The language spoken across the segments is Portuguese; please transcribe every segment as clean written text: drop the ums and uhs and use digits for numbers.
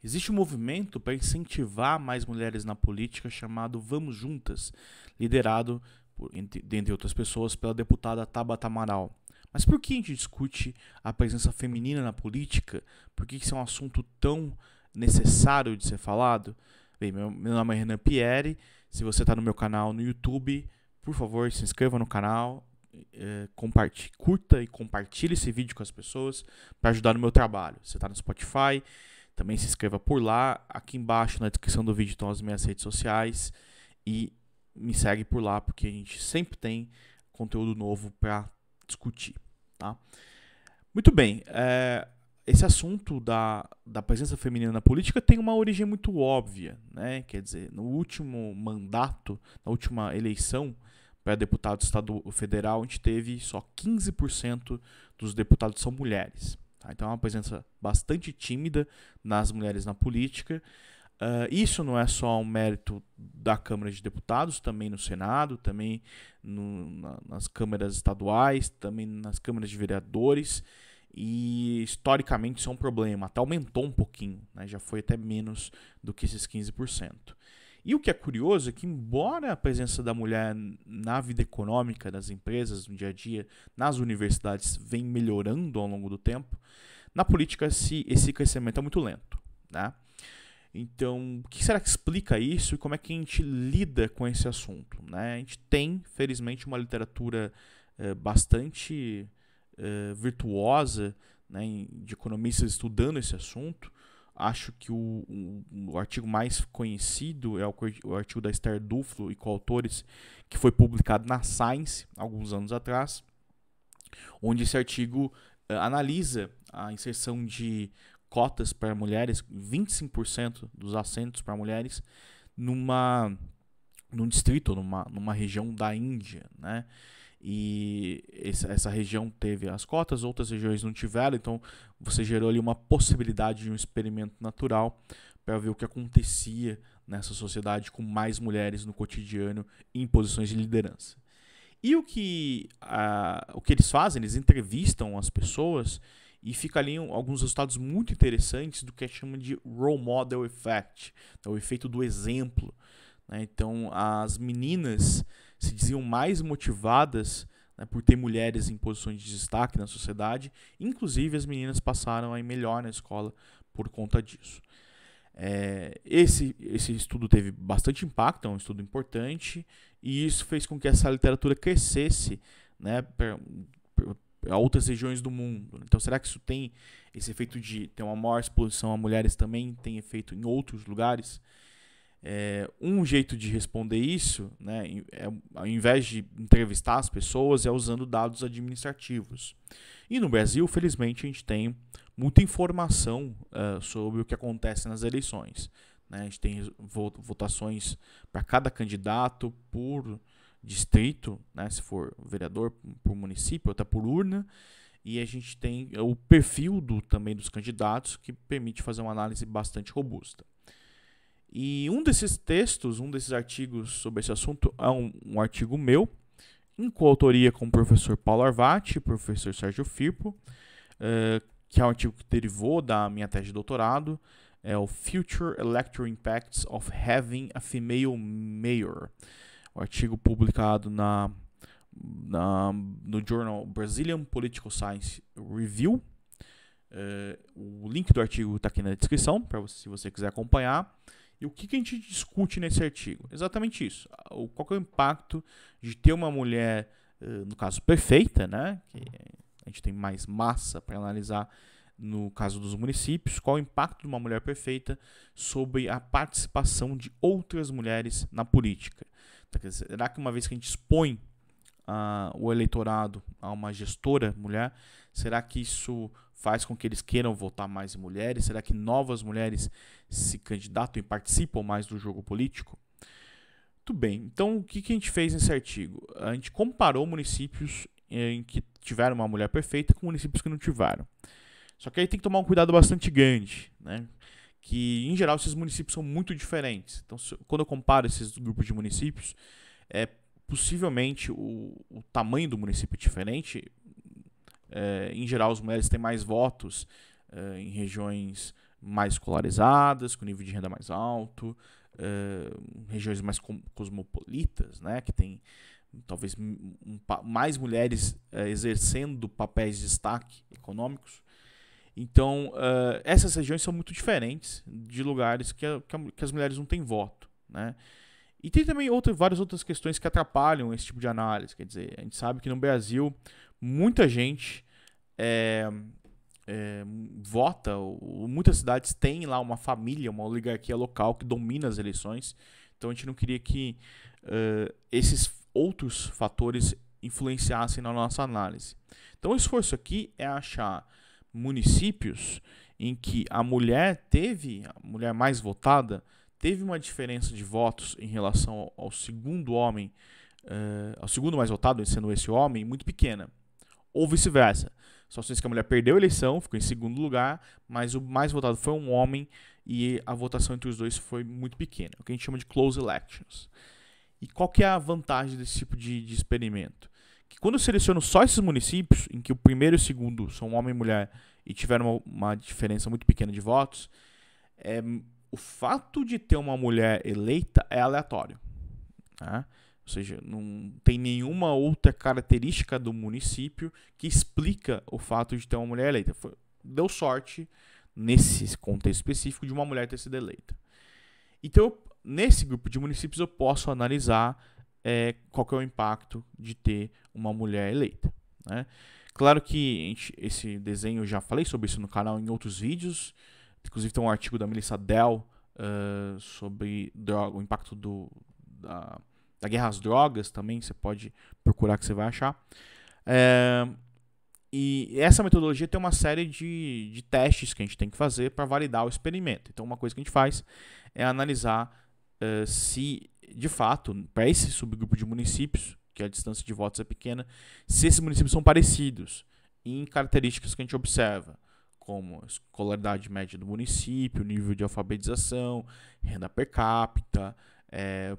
Existe um movimento para incentivar mais mulheres na política chamado Vamos Juntas, liderado, dentre outras pessoas, pela deputada Tabata Amaral. Mas por que a gente discute a presença feminina na política? Por que isso é um assunto tão necessário de ser falado? Bem, meu nome é Renan Pierre. Se você está no meu canal no YouTube, por favor, se inscreva no canal, curta e compartilhe esse vídeo com as pessoas para ajudar no meu trabalho. Você está no Spotify, também se inscreva por lá. Aqui embaixo na descrição do vídeo estão as minhas redes sociais e me segue por lá, porque a gente sempre tem conteúdo novo para discutir. Tá? Muito bem, esse assunto da presença feminina na política tem uma origem muito óbvia, né? Quer dizer, no último mandato, na última eleição para deputado federal, a gente teve só 15% dos deputados são mulheres. Tá? Então é uma presença bastante tímida nas mulheres na política. Isso não é só um mérito da Câmara de Deputados, também no Senado, também nas câmaras estaduais, também nas câmaras de vereadores. E historicamente isso é um problema, até aumentou um pouquinho, né? Já foi até menos do que esses 15%. E o que é curioso é que, embora a presença da mulher na vida econômica das empresas, no dia a dia, nas universidades, vem melhorando ao longo do tempo, na política esse crescimento é muito lento, né? Então, o que será que explica isso e como é que a gente lida com esse assunto, né? A gente tem, felizmente, uma literatura bastante virtuosa, né, de economistas estudando esse assunto. Acho que o artigo mais conhecido é o artigo da Esther Duflo e coautores, que foi publicado na Science alguns anos atrás, onde esse artigo analisa a inserção de cotas para mulheres, 25% dos assentos para mulheres, num distrito, numa região da Índia, né? E essa região teve as cotas, outras regiões não tiveram, então você gerou ali uma possibilidade de um experimento natural para ver o que acontecia nessa sociedade com mais mulheres no cotidiano em posições de liderança. E o que eles fazem, eles entrevistam as pessoas e fica ali alguns resultados muito interessantes do que a gente chama de role model effect, o efeito do exemplo. Né? Então, as meninas se diziam mais motivadas, né, por ter mulheres em posições de destaque na sociedade. Inclusive, as meninas passaram a ir melhor na escola por conta disso. Esse estudo teve bastante impacto, é um estudo importante, e isso fez com que essa literatura crescesse, né, para outras regiões do mundo. Então, será que isso tem esse efeito de ter uma maior exposição a mulheres também tem efeito em outros lugares? Um jeito de responder isso, né, ao invés de entrevistar as pessoas, é usando dados administrativos. E no Brasil, felizmente, a gente tem muita informação sobre o que acontece nas eleições. Né? A gente tem votações para cada candidato por distrito, né, se for vereador por município, ou até por urna. E a gente tem o perfil também dos candidatos, que permite fazer uma análise bastante robusta. E um desses artigos sobre esse assunto é um artigo meu, em coautoria com o professor Paulo Arvati e o professor Sérgio Firpo, que é um artigo que derivou da minha tese de doutorado, é o Future Electoral Impacts of Having a Female Mayor. O artigo publicado no Journal Brazilian Political Science Review. O link do artigo está aqui na descrição, se você quiser acompanhar. E o que a gente discute nesse artigo? Exatamente isso. Qual é o impacto de ter uma mulher, no caso, perfeita, né? Que a gente tem mais massa para analisar no caso dos municípios. Qual é o impacto de uma mulher perfeita sobre a participação de outras mulheres na política? Então, será que uma vez que a gente expõe o eleitorado a uma gestora mulher, será que isso faz com que eles queiram votar mais em mulheres? Será que novas mulheres se candidatam e participam mais do jogo político? Muito bem, então o que a gente fez nesse artigo? A gente comparou municípios em que tiveram uma mulher perfeita com municípios que não tiveram. Só que aí tem que tomar um cuidado bastante grande, né? Que em geral esses municípios são muito diferentes. Então, quando eu comparo esses grupos de municípios, possivelmente o tamanho do município é diferente. Em geral, as mulheres têm mais votos em regiões mais escolarizadas, com nível de renda mais alto, regiões mais cosmopolitas, né, que tem talvez mais mulheres exercendo papéis de destaque econômicos. Então, essas regiões são muito diferentes de lugares que as mulheres não têm voto, né? E tem também várias outras questões que atrapalham esse tipo de análise. Quer dizer, a gente sabe que no Brasil muita gente vota, muitas cidades têm lá uma família, uma oligarquia local que domina as eleições. Então a gente não queria que esses outros fatores influenciassem na nossa análise. Então o esforço aqui é achar municípios em que a mulher mais votada, teve uma diferença de votos em relação ao segundo homem, ao segundo mais votado, sendo esse homem, muito pequena. Ou vice-versa. Situações que a mulher perdeu a eleição, ficou em segundo lugar, mas o mais votado foi um homem e a votação entre os dois foi muito pequena. O que a gente chama de close elections. E qual que é a vantagem desse tipo de experimento? Que quando eu seleciono só esses municípios, em que o primeiro e o segundo são homem e mulher e tiveram uma diferença muito pequena de votos, o fato de ter uma mulher eleita é aleatório. Né? Ou seja, não tem nenhuma outra característica do município que explica o fato de ter uma mulher eleita. Deu sorte, nesse contexto específico, de uma mulher ter sido eleita. Então, nesse grupo de municípios, eu posso analisar qual que é o impacto de ter uma mulher eleita. Né? Claro que esse desenho, eu já falei sobre isso no canal em outros vídeos. Inclusive tem um artigo da Melissa Dell sobre o impacto da guerra às drogas também. Você pode procurar que você vai achar. E essa metodologia tem uma série de testes que a gente tem que fazer para validar o experimento. Então uma coisa que a gente faz é analisar se, de fato, para esse subgrupo de municípios, que a distância de votos é pequena, se esses municípios são parecidos em características que a gente observa, como a escolaridade média do município, nível de alfabetização, renda per capita,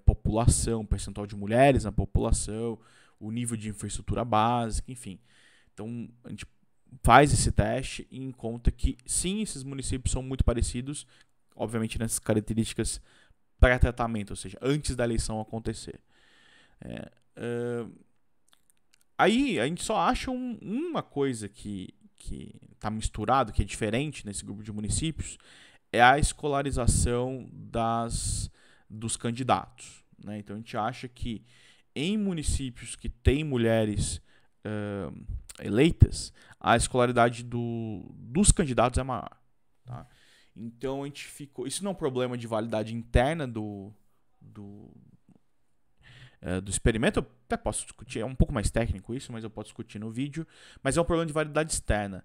população, percentual de mulheres na população, o nível de infraestrutura básica, enfim. Então, a gente faz esse teste e encontra que, sim, esses municípios são muito parecidos, obviamente nessas características pré-tratamento, ou seja, antes da eleição acontecer. Aí a gente só acha uma coisa que está misturado, que é diferente nesse grupo de municípios, é a escolarização dos candidatos. Né? Então a gente acha que em municípios que têm mulheres eleitas, a escolaridade dos candidatos é maior. Tá? Então a gente ficou. Isso não é um problema de validade interna do experimento. Eu até posso discutir, é um pouco mais técnico isso, mas eu posso discutir no vídeo. Mas é um problema de validade externa.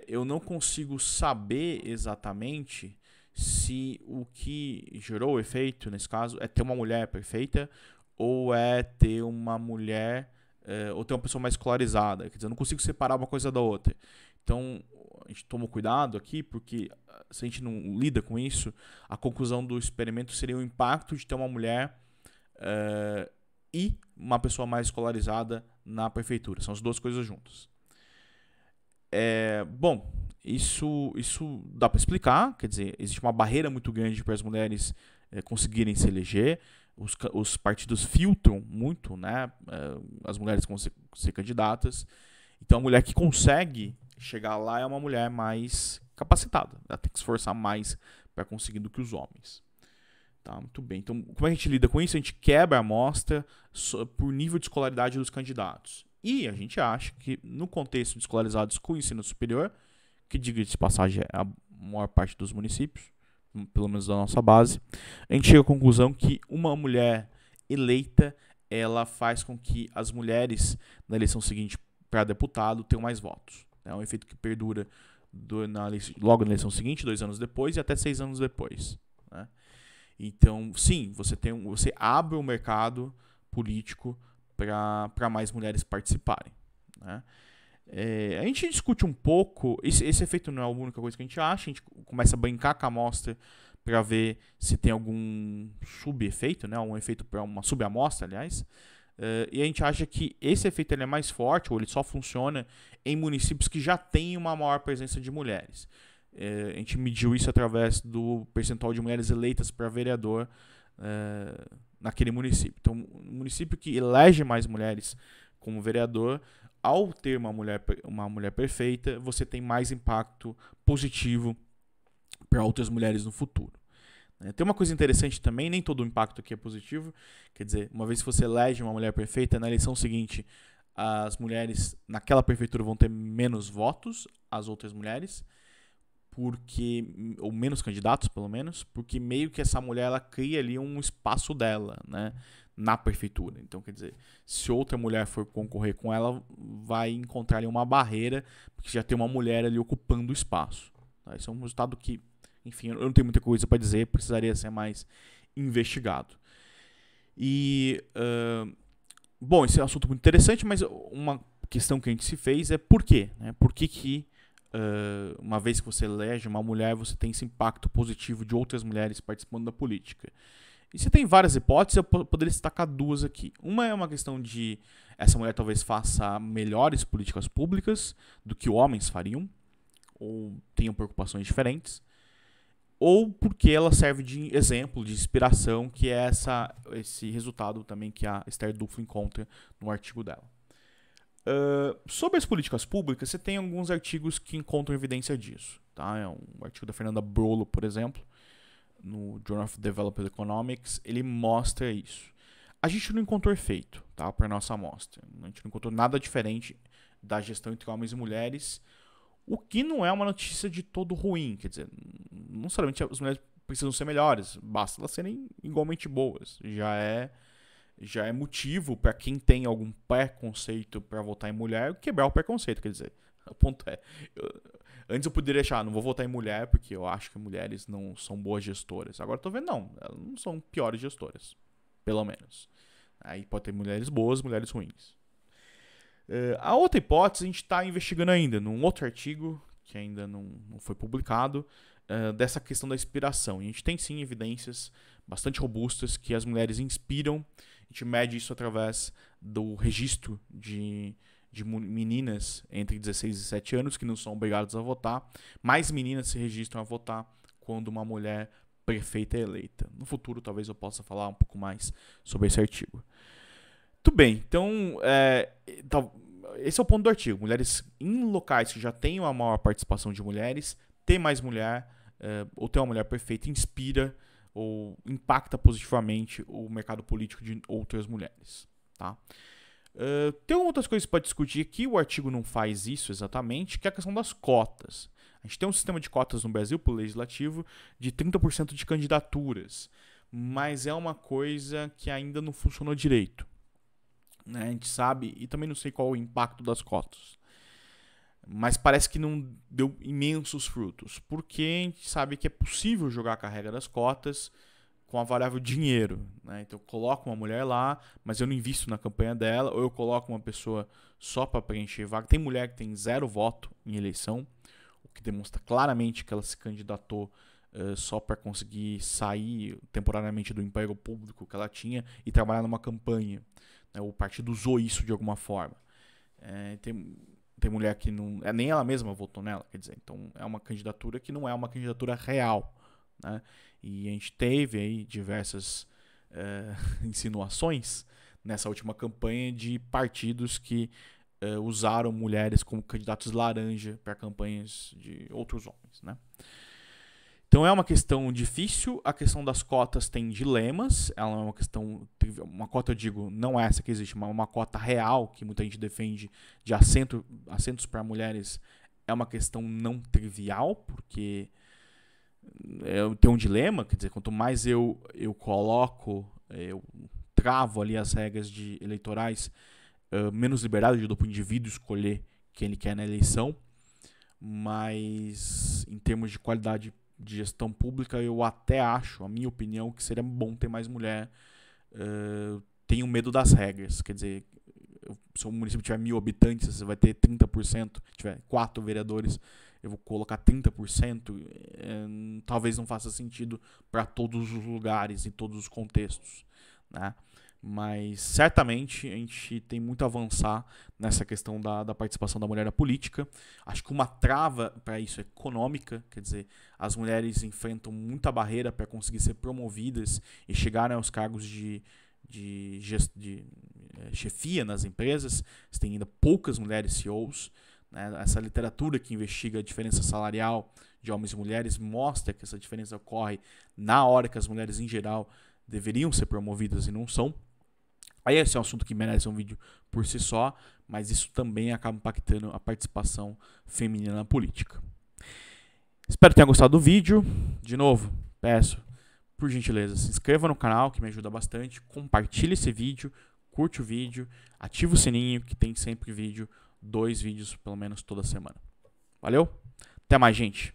Eu não consigo saber exatamente se o que gerou o efeito, nesse caso, é ter uma mulher perfeita ou é ter uma mulher ou ter uma pessoa mais escolarizada. Quer dizer, eu não consigo separar uma coisa da outra. Então, a gente toma cuidado aqui, porque se a gente não lida com isso, a conclusão do experimento seria o impacto de ter uma mulher e uma pessoa mais escolarizada na prefeitura. São as duas coisas juntas. Bom, isso dá para explicar. Quer dizer, existe uma barreira muito grande para as mulheres conseguirem se eleger. Os partidos filtram muito, né, as mulheres que vão ser candidatas. Então, a mulher que consegue chegar lá é uma mulher mais capacitada. Ela tem que se esforçar mais para conseguir do que os homens. Tá, muito bem. Então, como a gente lida com isso? A gente quebra a amostra por nível de escolaridade dos candidatos. E a gente acha que, no contexto de escolarizados com ensino superior, que, diga de passagem, é a maior parte dos municípios, pelo menos da nossa base, a gente chega à conclusão que uma mulher eleita, ela faz com que as mulheres, na eleição seguinte para deputado, tenham mais votos. É um efeito que perdura logo na eleição seguinte, 2 anos depois e até 6 anos depois. Né? Então, sim, você abre o mercado político para mais mulheres participarem. Né? A gente discute um pouco, esse efeito não é a única coisa que a gente acha, a gente começa a brincar com a amostra para ver se tem algum subefeito, né? Um efeito para uma subamostra, aliás. E a gente acha que esse efeito ele é mais forte, ou ele só funciona em municípios que já têm uma maior presença de mulheres. A gente mediu isso através do percentual de mulheres eleitas para vereador naquele município. Então, um município que elege mais mulheres como vereador, ao ter uma mulher perfeita, você tem mais impacto positivo para outras mulheres no futuro. Tem uma coisa interessante também, nem todo o impacto aqui é positivo. Quer dizer, uma vez que você elege uma mulher perfeita, na eleição seguinte, as mulheres naquela prefeitura vão ter menos votos, as outras mulheres, ou menos candidatos, pelo menos, porque meio que essa mulher ela cria ali um espaço dela, né, na prefeitura. Então, quer dizer, se outra mulher for concorrer com ela, vai encontrar ali uma barreira, porque já tem uma mulher ali ocupando o espaço. Tá? Esse é um resultado que, enfim, eu não tenho muita coisa para dizer, precisaria ser mais investigado. E, bom, esse é um assunto muito interessante, mas uma questão que a gente se fez é por quê? Né? Por que uma vez que você elege uma mulher, você tem esse impacto positivo de outras mulheres participando da política? E você tem várias hipóteses, eu poderia destacar duas aqui. Uma é uma questão de essa mulher talvez faça melhores políticas públicas do que homens fariam, ou tenham preocupações diferentes, ou porque ela serve de exemplo, de inspiração, que é esse resultado também que a Esther Duflo encontra no artigo dela. Sobre as políticas públicas, você tem alguns artigos que encontram evidência disso. Tá? É um artigo da Fernanda Brolo, por exemplo, no Journal of Development Economics, ele mostra isso. A gente não encontrou efeito, tá, para nossa amostra. A gente não encontrou nada diferente da gestão entre homens e mulheres, o que não é uma notícia de todo ruim. Quer dizer, não necessariamente as mulheres precisam ser melhores, basta elas serem igualmente boas. Já é motivo para quem tem algum preconceito para votar em mulher quebrar o preconceito. Quer dizer, o ponto é, antes eu poderia achar, não vou votar em mulher porque eu acho que mulheres não são boas gestoras. Agora eu tô vendo, não, elas não são piores gestoras, pelo menos. Aí pode ter mulheres boas, mulheres ruins. A outra hipótese a gente está investigando ainda, num outro artigo que ainda não foi publicado, dessa questão da inspiração. E a gente tem sim evidências bastante robustas que as mulheres inspiram. A gente mede isso através do registro de meninas entre 16 e 17 anos que não são obrigadas a votar. Mais meninas se registram a votar quando uma mulher prefeita é eleita. No futuro talvez eu possa falar um pouco mais sobre esse artigo. Muito bem, então esse é o ponto do artigo. Mulheres em locais que já têm uma maior participação de mulheres, ter mais mulher ou ter uma mulher perfeita inspira ou impacta positivamente o mercado político de outras mulheres. Tá? Tem outras coisas para discutir aqui, o artigo não faz isso exatamente, que é a questão das cotas. A gente tem um sistema de cotas no Brasil, pelo legislativo, de 30% de candidaturas, mas é uma coisa que ainda não funcionou direito. Né? A gente sabe, e também não sei qual o impacto das cotas, mas parece que não deu imensos frutos, porque a gente sabe que é possível jogar a carreira das cotas com a variável dinheiro. Né? Então eu coloco uma mulher lá, mas eu não invisto na campanha dela, ou eu coloco uma pessoa só para preencher vaga. Tem mulher que tem 0 voto em eleição, o que demonstra claramente que ela se candidatou só para conseguir sair temporariamente do emprego público que ela tinha e trabalhar numa campanha. O partido usou isso de alguma forma. Tem mulher que não... nem ela mesma votou nela, quer dizer. Então é uma candidatura que não é uma candidatura real. Né? E a gente teve aí diversas insinuações nessa última campanha de partidos que usaram mulheres como candidatos laranja para campanhas de outros homens. Né? Então é uma questão difícil, a questão das cotas tem dilemas, ela é uma questão, uma cota eu digo, não é essa que existe, mas uma cota real, que muita gente defende, de assentos para mulheres, é uma questão não trivial, porque tem um dilema, quer dizer, quanto mais eu coloco, eu travo ali as regras eleitorais, menos liberdade do indivíduo escolher quem ele quer na eleição, mas em termos de qualidade de gestão pública, eu até acho, a minha opinião, que seria bom ter mais mulher. Tenho medo das regras, quer dizer, se o município tiver 1.000 habitantes, você vai ter 30%, tiver 4 vereadores, eu vou colocar 30%, talvez não faça sentido para todos os lugares, em todos os contextos. Né? mas certamente a gente tem muito a avançar nessa questão da participação da mulher na política. Acho que uma trava para isso é econômica, quer dizer, as mulheres enfrentam muita barreira para conseguir ser promovidas e chegarem aos cargos de chefia nas empresas. Você tem ainda poucas mulheres CEOs. Né? Essa literatura que investiga a diferença salarial de homens e mulheres mostra que essa diferença ocorre na hora que as mulheres, em geral, deveriam ser promovidas e não são. Aí esse é um assunto que merece um vídeo por si só, mas isso também acaba impactando a participação feminina na política. Espero que tenha gostado do vídeo. De novo, peço, por gentileza, se inscreva no canal, que me ajuda bastante. Compartilhe esse vídeo, curte o vídeo, ative o sininho, que tem sempre vídeo, 2 vídeos pelo menos toda semana. Valeu? Até mais, gente!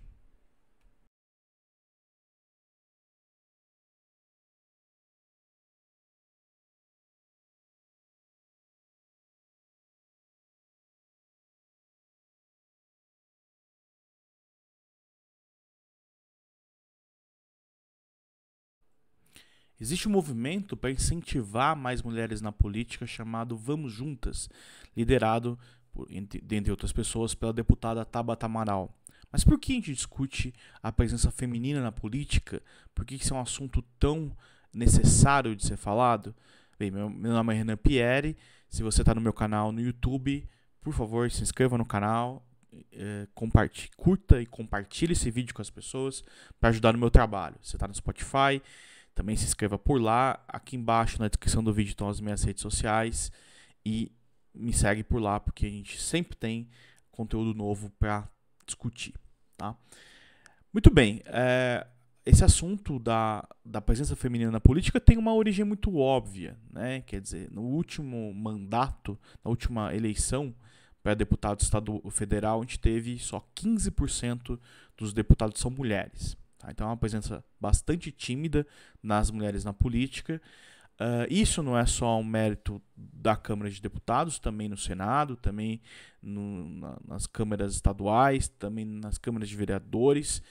Existe um movimento para incentivar mais mulheres na política chamado Vamos Juntas, liderado, dentre outras pessoas, pela deputada Tabata Amaral. Mas por que a gente discute a presença feminina na política? Por que isso é um assunto tão necessário de ser falado? Bem, meu nome é Renan Pierre. Se você está no meu canal no YouTube, por favor, se inscreva no canal, curta e compartilhe esse vídeo com as pessoas para ajudar no meu trabalho. Você está no Spotify, também se inscreva por lá. Aqui embaixo na descrição do vídeo estão as minhas redes sociais e me segue por lá, porque a gente sempre tem conteúdo novo para discutir. Tá? Muito bem, esse assunto da presença feminina na política tem uma origem muito óbvia. Né? Quer dizer, no último mandato, na última eleição para deputado federal, a gente teve só 15% dos deputados são mulheres. Tá? Então é uma presença bastante tímida nas mulheres na política. Isso não é só um mérito da Câmara de Deputados, também no Senado, também nas câmaras estaduais, também nas câmaras de vereadores.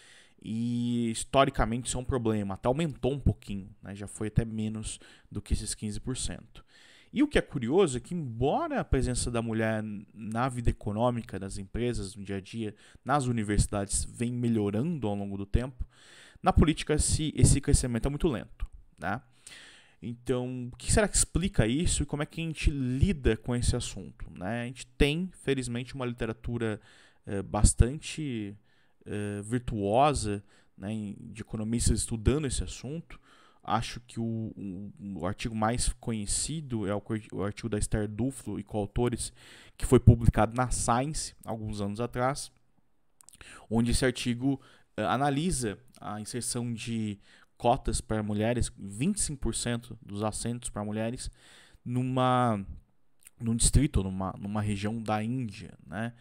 E historicamente isso é um problema, até aumentou um pouquinho, né? Já foi até menos do que esses 15%. E o que é curioso é que, embora a presença da mulher na vida econômica das empresas, no dia a dia, nas universidades, vem melhorando ao longo do tempo, na política esse crescimento é muito lento. Né? Então, o que será que explica isso e como é que a gente lida com esse assunto? Né? A gente tem, felizmente, uma literatura bastante virtuosa, né, de economistas estudando esse assunto. Acho que o artigo mais conhecido é o artigo da Esther Duflo e coautores, que foi publicado na Science alguns anos atrás, onde esse artigo analisa a inserção de cotas para mulheres, 25% dos assentos para mulheres, num distrito, numa região da Índia, né?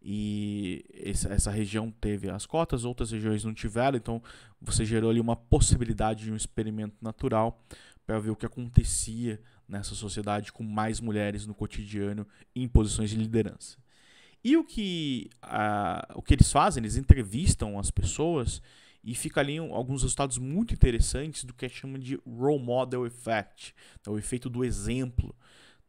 E essa região teve as cotas, outras regiões não tiveram, então você gerou ali uma possibilidade de um experimento natural para ver o que acontecia nessa sociedade com mais mulheres no cotidiano em posições de liderança. E o que eles fazem, eles entrevistam as pessoas e fica ali alguns resultados muito interessantes do que a gente chama de role model effect, o efeito do exemplo.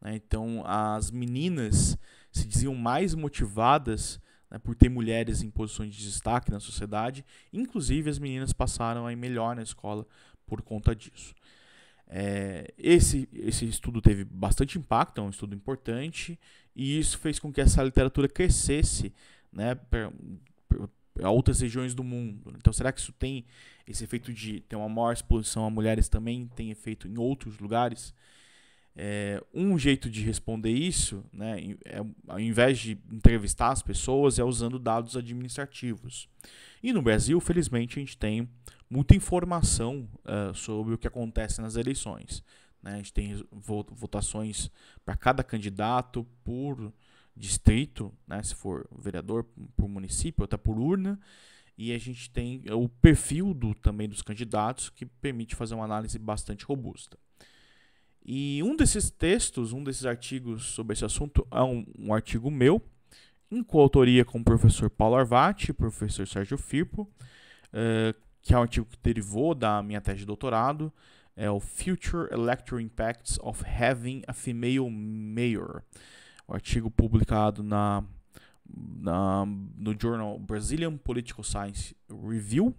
Né? Então as meninas se diziam mais motivadas, né, por ter mulheres em posições de destaque na sociedade. Inclusive as meninas passaram a ir melhor na escola por conta disso. Esse estudo teve bastante impacto, é um estudo importante, e isso fez com que essa literatura crescesse, né, para outras regiões do mundo. Então será que isso tem esse efeito de ter uma maior exposição a mulheres também tem efeito em outros lugares? Um jeito de responder isso, né, ao invés de entrevistar as pessoas, é usando dados administrativos. E no Brasil, felizmente, a gente tem muita informação sobre o que acontece nas eleições. Né? A gente tem votações para cada candidato por distrito, né, se for vereador, por município, até por urna. E a gente tem o perfil também dos candidatos, que permite fazer uma análise bastante robusta. E um desses artigos sobre esse assunto é um artigo meu, em coautoria com o professor Paulo Arvati e o professor Sérgio Firpo, que é um artigo que derivou da minha tese de doutorado. é o Future Electoral Impacts of Having a Female Mayor. O artigo publicado no Journal Brazilian Political Science Review.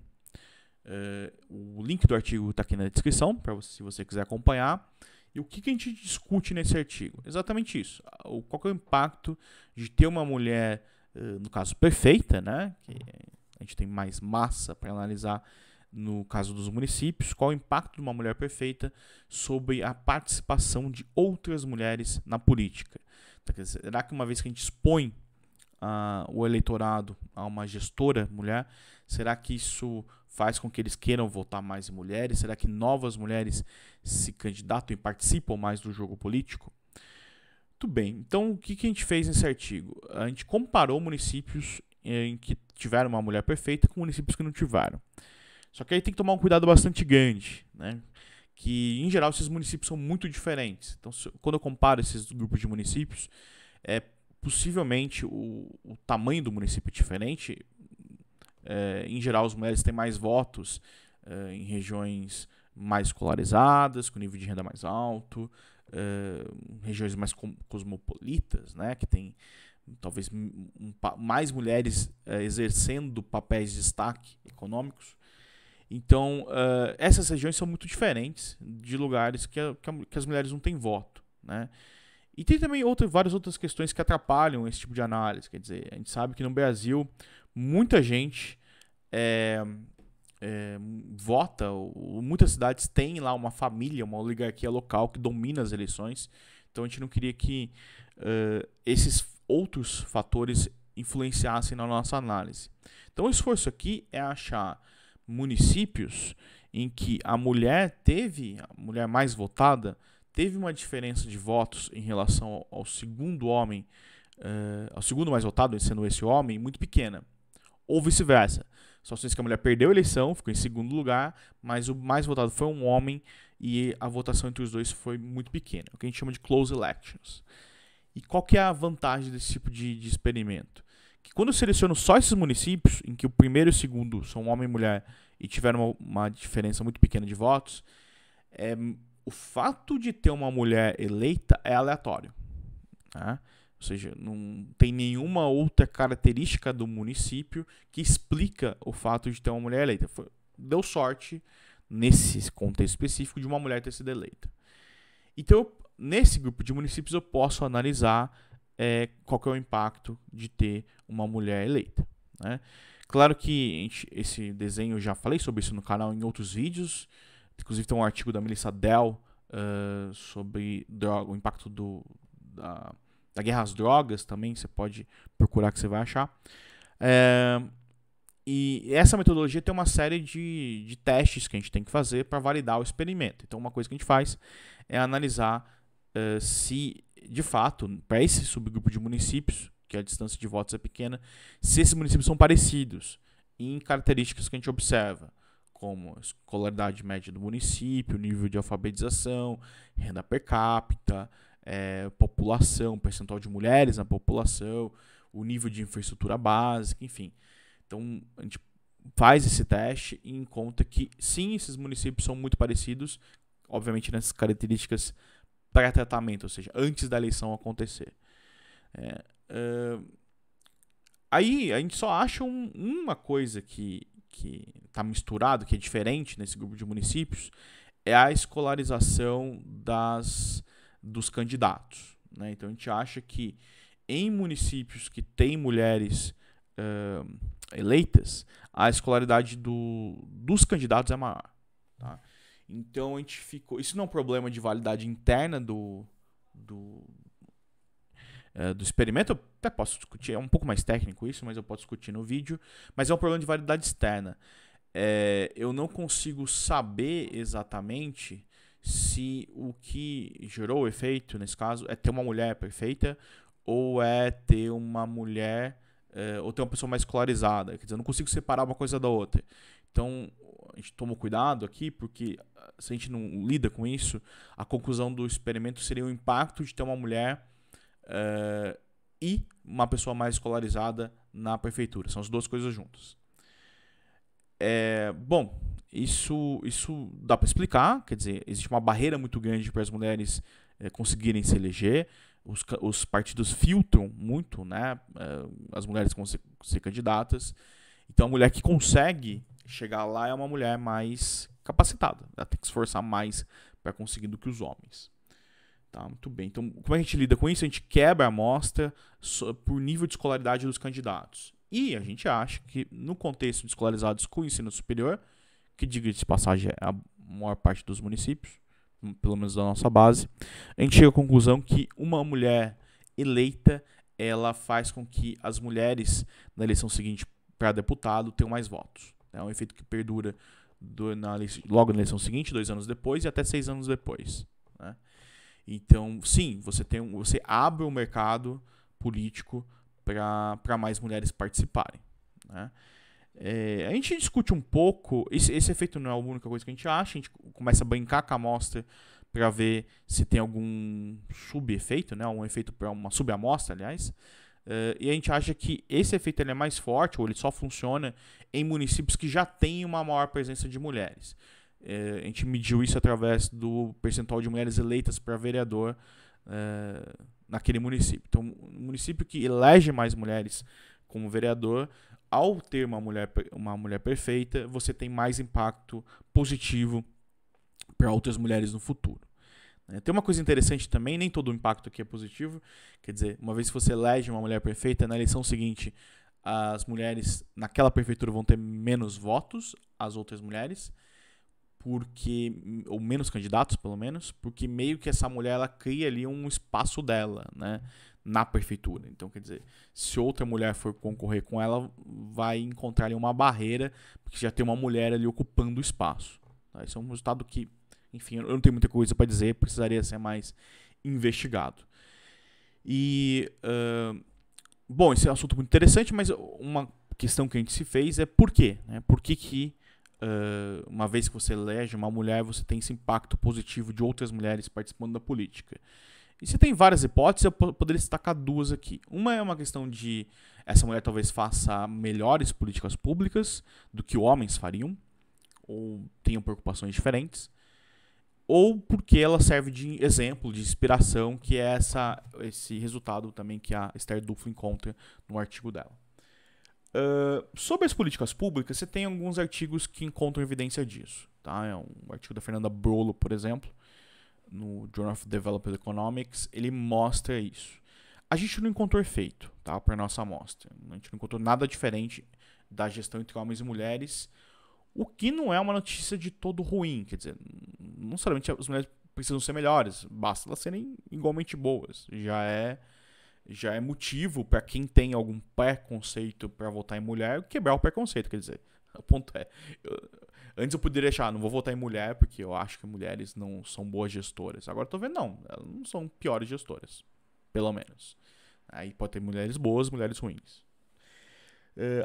O link do artigo está aqui na descrição, se você quiser acompanhar. E o que a gente discute nesse artigo? Exatamente isso. Qual é o impacto de ter uma mulher, no caso, perfeita, né? Que a gente tem mais massa para analisar no caso dos municípios. Qual é o impacto de uma mulher perfeita sobre a participação de outras mulheres na política? Então, será que uma vez que a gente expõe o eleitorado a uma gestora mulher, será que isso faz com que eles queiram votar mais em mulheres? Será que novas mulheres se candidatam e participam mais do jogo político? Muito bem, então o que a gente fez nesse artigo? A gente comparou municípios em que tiveram uma mulher perfeita com municípios que não tiveram. Só que aí tem que tomar um cuidado bastante grande, né? Que em geral esses municípios são muito diferentes. Então quando eu comparo esses grupos de municípios, possivelmente o tamanho do município é diferente. Em geral, as mulheres têm mais votos em regiões mais escolarizadas, com nível de renda mais alto, regiões mais cosmopolitas, né, que tem talvez mais mulheres exercendo papéis de destaque econômicos. Então, essas regiões são muito diferentes de lugares que as mulheres não têm voto, né? E tem também várias outras questões que atrapalham esse tipo de análise. Quer dizer, a gente sabe que no Brasil muita gente vota, muitas cidades têm lá uma família, uma oligarquia local que domina as eleições. Então a gente não queria que esses outros fatores influenciassem na nossa análise. Então o esforço aqui é achar municípios em que a mulher mais votada, teve uma diferença de votos em relação ao segundo homem, ao segundo mais votado, sendo esse homem, muito pequena. Ou vice-versa. Só que a mulher perdeu a eleição, ficou em segundo lugar, mas o mais votado foi um homem e a votação entre os dois foi muito pequena. O que a gente chama de close elections. E qual que é a vantagem desse tipo de experimento? Que quando eu seleciono só esses municípios, em que o primeiro e o segundo são homem e mulher e tiveram uma diferença muito pequena de votos, o fato de ter uma mulher eleita é aleatório, né? Ou seja, não tem nenhuma outra característica do município que explica o fato de ter uma mulher eleita. Deu sorte, nesse contexto específico, de uma mulher ter sido eleita. Então, nesse grupo de municípios, eu posso analisar qual que é o impacto de ter uma mulher eleita, né? Claro que esse desenho, eu já falei sobre isso no canal em outros vídeos. Inclusive tem um artigo da Melissa Dell sobre o impacto da guerra às drogas também. Você pode procurar que você vai achar. E essa metodologia tem uma série de testes que a gente tem que fazer para validar o experimento. Então uma coisa que a gente faz é analisar se, de fato, para esse subgrupo de municípios, que a distância de votos é pequena, se esses municípios são parecidos em características que a gente observa, como a escolaridade média do município, nível de alfabetização, renda per capita, população, percentual de mulheres na população, o nível de infraestrutura básica, enfim. Então, a gente faz esse teste e encontra que, sim, esses municípios são muito parecidos, obviamente nessas características pré-tratamento, ou seja, antes da eleição acontecer. Aí a gente só acha uma coisa que está misturado, que é diferente nesse grupo de municípios, é a escolarização dos candidatos, né? Então a gente acha que em municípios que têm mulheres eleitas, a escolaridade dos candidatos é maior, tá? Então a gente ficou. Isso não é um problema de validade interna do experimento. Eu até posso discutir, é um pouco mais técnico isso, mas eu posso discutir no vídeo. Mas é um problema de validade externa. Eu não consigo saber exatamente se o que gerou o efeito, nesse caso, é ter uma mulher perfeita ou é ter uma mulher ou ter uma pessoa mais escolarizada. Quer dizer, eu não consigo separar uma coisa da outra. Então, a gente toma cuidado aqui, porque se a gente não lida com isso, a conclusão do experimento seria o impacto de ter uma mulher e uma pessoa mais escolarizada na prefeitura. São as duas coisas juntas. Bom, Isso dá para explicar, quer dizer, existe uma barreira muito grande para as mulheres conseguirem se eleger. Os partidos filtram muito, né, as mulheres que ser candidatas. Então a mulher que consegue chegar lá é uma mulher mais capacitada. Ela tem que se esforçar mais para conseguir do que os homens. Tá, muito bem. Então, como a gente lida com isso? A gente quebra a amostra por nível de escolaridade dos candidatos. E a gente acha que, no contexto de escolarizados com ensino superior, que, diga-se de passagem, é a maior parte dos municípios, pelo menos da nossa base, a gente chega à conclusão que uma mulher eleita, ela faz com que as mulheres, na eleição seguinte para deputado, tenham mais votos. É um efeito que perdura logo na eleição seguinte, 2 anos depois e até 6 anos depois. Né? Então, sim, você abre o mercado político para mais mulheres participarem. Né? A gente discute um pouco, esse efeito não é a única coisa que a gente acha, a gente começa a brincar com a amostra para ver se tem algum subefeito, né, um efeito para uma subamostra, aliás, e a gente acha que esse efeito ele é mais forte, ou ele só funciona em municípios que já têm uma maior presença de mulheres. A gente mediu isso através do percentual de mulheres eleitas para vereador naquele município. Então, um município que elege mais mulheres como vereador, ao ter uma mulher perfeita, você tem mais impacto positivo para outras mulheres no futuro. Tem uma coisa interessante também, nem todo o impacto aqui é positivo. Quer dizer, uma vez que você elege uma mulher perfeita, na eleição seguinte, as mulheres naquela prefeitura vão ter menos votos, as outras mulheres, ou menos candidatos, pelo menos, porque meio que essa mulher ela cria ali um espaço dela, né, na prefeitura. Então, quer dizer, se outra mulher for concorrer com ela, vai encontrar ali uma barreira, porque já tem uma mulher ali ocupando o espaço. Tá? Isso é um resultado que, enfim, eu não tenho muita coisa para dizer, precisaria ser mais investigado. E, bom, esse é um assunto muito interessante, mas uma questão que a gente se fez é por quê? Né? Por que uma vez que você elege uma mulher, você tem esse impacto positivo de outras mulheres participando da política? E você tem várias hipóteses, eu poderia destacar 2 aqui. Uma é uma questão de essa mulher talvez faça melhores políticas públicas do que homens fariam, ou tenham preocupações diferentes, ou porque ela serve de exemplo, de inspiração, que é esse resultado também que a Esther Duflo encontra no artigo dela. Sobre as políticas públicas, você tem alguns artigos que encontram evidência disso. Tá? É um artigo da Fernanda Brolo, por exemplo, no Journal of Developed Economics, ele mostra isso. A gente não encontrou efeito, tá, para nossa amostra. A gente não encontrou nada diferente da gestão entre homens e mulheres, o que não é uma notícia de todo ruim. Quer dizer, não necessariamente as mulheres precisam ser melhores, basta elas serem igualmente boas. Já é motivo para quem tem algum preconceito para votar em mulher quebrar o preconceito. Quer dizer, o ponto é, antes eu poderia achar, não vou votar em mulher porque eu acho que mulheres não são boas gestoras. Agora eu tô vendo, não, elas não são piores gestoras, pelo menos. Aí pode ter mulheres boas, mulheres ruins.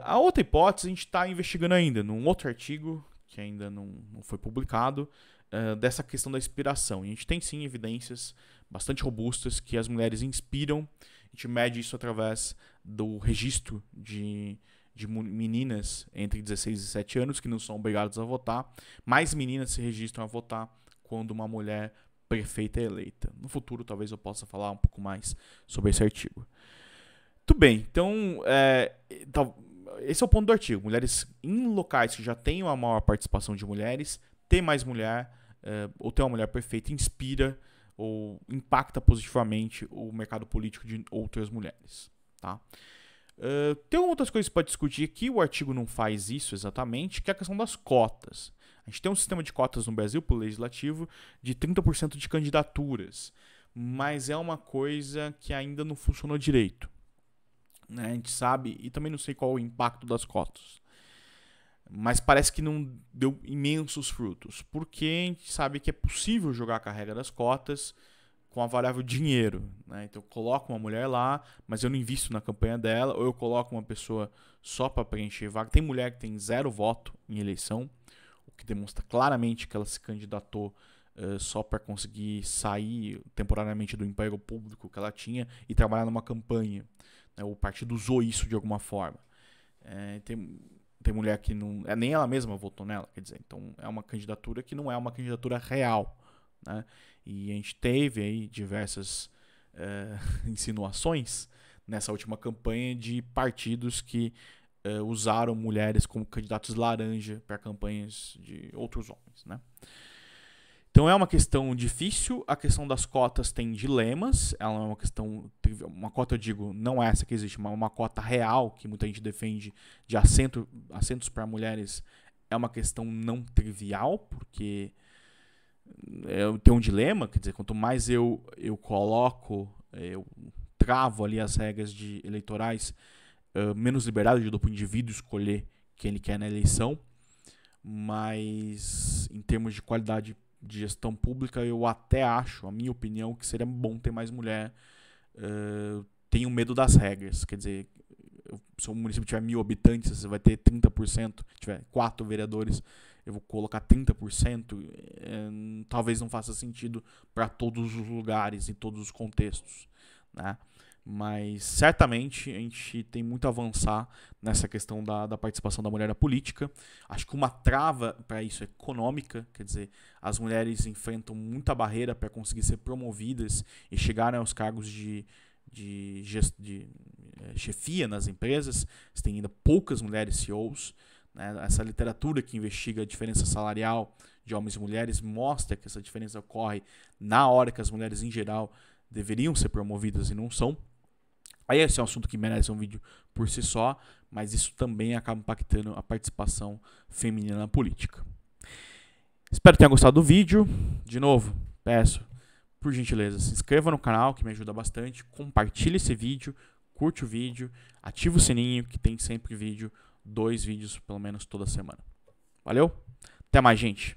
A outra hipótese a gente está investigando ainda, num outro artigo que ainda não foi publicado, dessa questão da inspiração. E a gente tem sim evidências bastante robustas que as mulheres inspiram. A gente mede isso através do registro de meninas entre 16 e 17 anos que não são obrigadas a votar. Mais meninas se registram a votar quando uma mulher prefeita é eleita. No futuro, talvez eu possa falar um pouco mais sobre esse artigo. Muito bem, então esse é o ponto do artigo. Mulheres em locais que já têm uma maior participação de mulheres, ter mais mulher ou ter uma mulher perfeita inspira ou impacta positivamente o mercado político de outras mulheres. Tá? Tem outras coisas para discutir aqui, o artigo não faz isso exatamente, que é a questão das cotas. A gente tem um sistema de cotas no Brasil, pelo legislativo, de 30% de candidaturas, mas é uma coisa que ainda não funcionou direito. Né? A gente sabe, e também não sei qual o impacto das cotas, mas parece que não deu imensos frutos, porque a gente sabe que é possível jogar a regra das cotas com a variável dinheiro. Né? Então eu coloco uma mulher lá, mas eu não invisto na campanha dela, ou eu coloco uma pessoa só para preencher vaga. Tem mulher que tem 0 voto em eleição, o que demonstra claramente que ela se candidatou só para conseguir sair temporariamente do emprego público que ela tinha e trabalhar numa campanha. O partido usou isso de alguma forma. Tem mulher que não. Nem ela mesma votou nela, quer dizer. Então é uma candidatura que não é uma candidatura real. Né? E a gente teve aí diversas insinuações nessa última campanha de partidos que usaram mulheres como candidatos laranja para campanhas de outros homens. Né? Então é uma questão difícil, a questão das cotas tem dilemas, ela é uma questão, uma cota eu digo, não essa que existe, mas uma cota real, que muita gente defende, de assentos para mulheres, é uma questão não trivial, porque tem um dilema, quer dizer, quanto mais eu coloco, eu travo ali as regras eleitorais, menos liberdade do indivíduo escolher quem ele quer na eleição, mas em termos de qualidade de gestão pública, eu até acho, a minha opinião, que seria bom ter mais mulher. Tenho medo das regras, quer dizer, se o município tiver 1.000 habitantes, você vai ter 30%, tiver 4 vereadores, eu vou colocar 30%, talvez não faça sentido para todos os lugares, em todos os contextos, né? Mas certamente a gente tem muito a avançar nessa questão da participação da mulher na política. Acho que uma trava para isso é econômica, quer dizer, as mulheres enfrentam muita barreira para conseguir ser promovidas e chegarem aos cargos de chefia nas empresas. Você tem ainda poucas mulheres CEOs. Né? Essa literatura que investiga a diferença salarial de homens e mulheres mostra que essa diferença ocorre na hora que as mulheres, em geral, deveriam ser promovidas e não são. Aí esse é um assunto que merece um vídeo por si só, mas isso também acaba impactando a participação feminina na política. Espero que tenha gostado do vídeo. De novo, peço, por gentileza, se inscreva no canal, que me ajuda bastante. Compartilhe esse vídeo, curte o vídeo, ativa o sininho, que tem sempre vídeo, 2 vídeos pelo menos toda semana. Valeu? Até mais, gente!